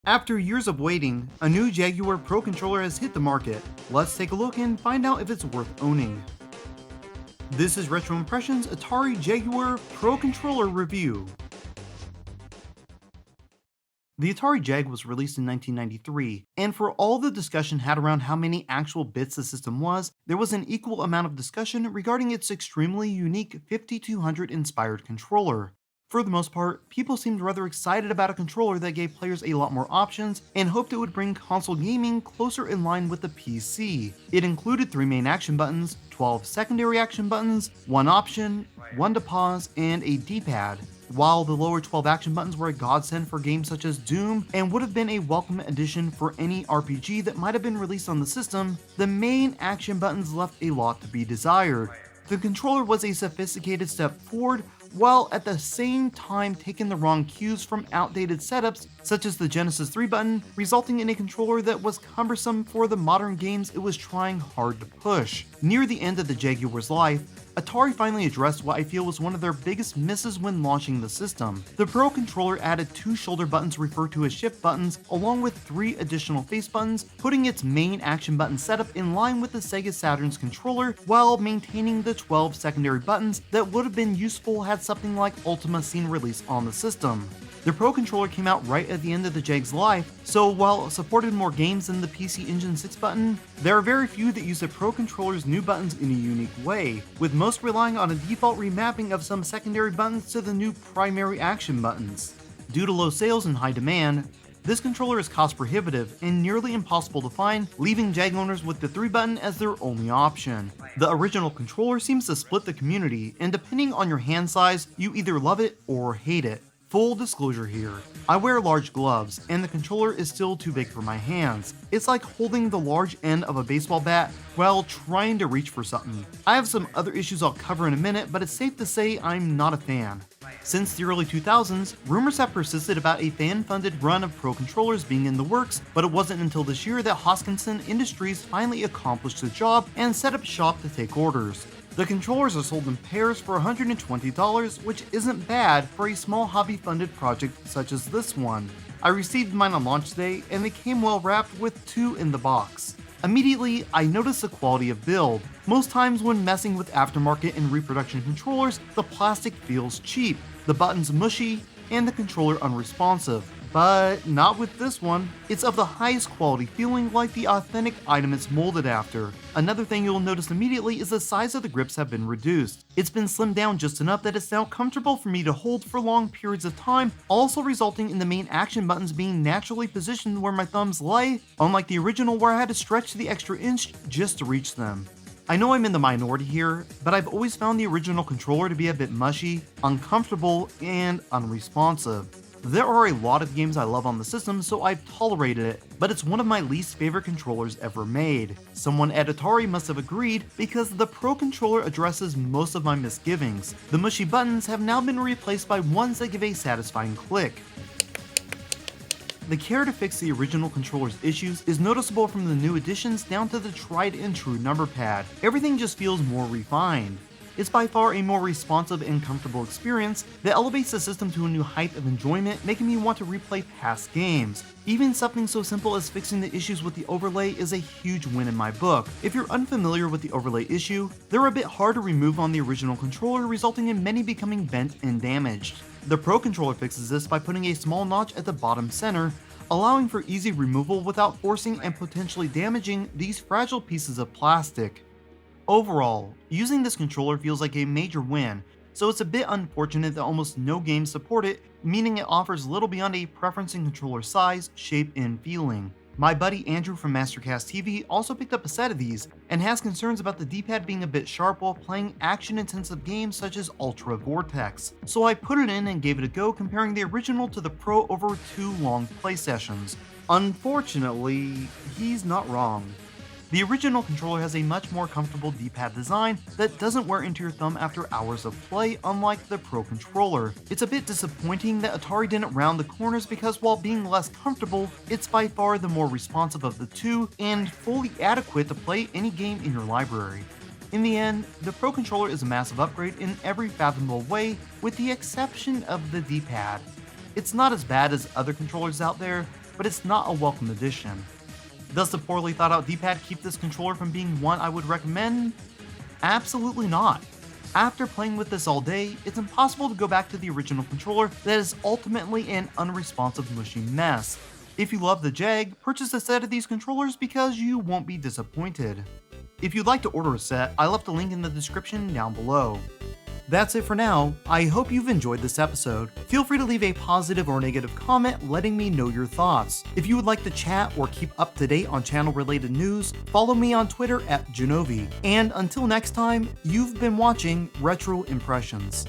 After years of waiting, a new Jaguar Pro Controller has hit the market. Let's take a look and find out if it's worth owning. This is Retro Impressions Atari Jaguar Pro Controller review. The Atari Jag was released in 1993, and for all the discussion had around how many actual bits the system was, there was an equal amount of discussion regarding its extremely unique 5200 inspired controller. For the most part, people seemed rather excited about a controller that gave players a lot more options and hoped it would bring console gaming closer in line with the PC. It included 3 main action buttons, 12 secondary action buttons, 1 option, 1 to pause, and a D-pad. While the lower 12 action buttons were a godsend for games such as Doom and would have been a welcome addition for any RPG that might have been released on the system, the main action buttons left a lot to be desired. The controller was a sophisticated step forward, while at the same time taking the wrong cues from outdated setups such as the Genesis 3 button, resulting in a controller that was cumbersome for the modern games it was trying hard to push. Near the end of the Jaguar's life, Atari finally addressed what I feel was one of their biggest misses when launching the system. The Pro Controller added 2 shoulder buttons referred to as shift buttons, along with 3 additional face buttons, putting its main action button setup in line with the Sega Saturn's controller, while maintaining the 12 secondary buttons that would have been useful had something like Ultima seen released on the system. The Pro Controller came out right at the end of the Jag's life, so while it supported more games than the PC Engine 6 button, there are very few that use the Pro Controller's new buttons in a unique way, with most relying on a default remapping of some secondary buttons to the new primary action buttons. Due to low sales and high demand, this controller is cost prohibitive and nearly impossible to find, leaving Jag owners with the 3 button as their only option. The original controller seems to split the community, and depending on your hand size, you either love it or hate it. Full disclosure here, I wear large gloves, and the controller is still too big for my hands. It's like holding the large end of a baseball bat while trying to reach for something. I have some other issues I'll cover in a minute, but it's safe to say I'm not a fan. Since the early 2000s, rumors have persisted about a fan-funded run of Pro Controllers being in the works, but it wasn't until this year that Hoskinson Industries finally accomplished the job and set up shop to take orders. The controllers are sold in pairs for $120, which isn't bad for a small hobby-funded project such as this one. I received mine on launch day, and they came well wrapped with 2 in the box. Immediately, I noticed the quality of build. Most times when messing with aftermarket and reproduction controllers, the plastic feels cheap, the buttons mushy, and the controller unresponsive. But not with this one. It's of the highest quality, feeling like the authentic item it's molded after. Another thing you'll notice immediately is the size of the grips have been reduced. It's been slimmed down just enough that it's now comfortable for me to hold for long periods of time, also resulting in the main action buttons being naturally positioned where my thumbs lay, unlike the original where I had to stretch the extra inch just to reach them. I know I'm in the minority here, but I've always found the original controller to be a bit mushy, uncomfortable, and unresponsive. There are a lot of games I love on the system, so I've tolerated it, but it's one of my least favorite controllers ever made. Someone at Atari must have agreed, because the Pro Controller addresses most of my misgivings. The mushy buttons have now been replaced by ones that give a satisfying click. The care to fix the original controller's issues is noticeable from the new additions down to the tried and true number pad. Everything just feels more refined. It's by far a more responsive and comfortable experience that elevates the system to a new height of enjoyment, making me want to replay past games. Even something so simple as fixing the issues with the overlay is a huge win in my book. If you're unfamiliar with the overlay issue, they're a bit hard to remove on the original controller, resulting in many becoming bent and damaged. The Pro Controller fixes this by putting a small notch at the bottom center, allowing for easy removal without forcing and potentially damaging these fragile pieces of plastic. Overall, using this controller feels like a major win, so it's a bit unfortunate that almost no games support it, meaning it offers little beyond a preference in controller size, shape, and feeling. My buddy Andrew from Mastercast TV also picked up a set of these, and has concerns about the D-pad being a bit sharp while playing action-intensive games such as Ultra Vortex. So I put it in and gave it a go, comparing the original to the Pro over 2 long play sessions. Unfortunately, he's not wrong. The original controller has a much more comfortable D-pad design that doesn't wear into your thumb after hours of play, unlike the Pro Controller. It's a bit disappointing that Atari didn't round the corners, because while being less comfortable, it's by far the more responsive of the 2 and fully adequate to play any game in your library. In the end, the Pro Controller is a massive upgrade in every fathomable way, with the exception of the D-pad. It's not as bad as other controllers out there, but it's not a welcome addition. Does the poorly thought out D-pad keep this controller from being one I would recommend? Absolutely not. After playing with this all day, it's impossible to go back to the original controller that is ultimately an unresponsive mushy mess. If you love the Jag, purchase a set of these controllers because you won't be disappointed. If you'd like to order a set, I left a link in the description down below. That's it for now. I hope you've enjoyed this episode. Feel free to leave a positive or negative comment letting me know your thoughts. If you would like to chat or keep up to date on channel related news, follow me on Twitter at Jenovi. And until next time, you've been watching Retro Impressions.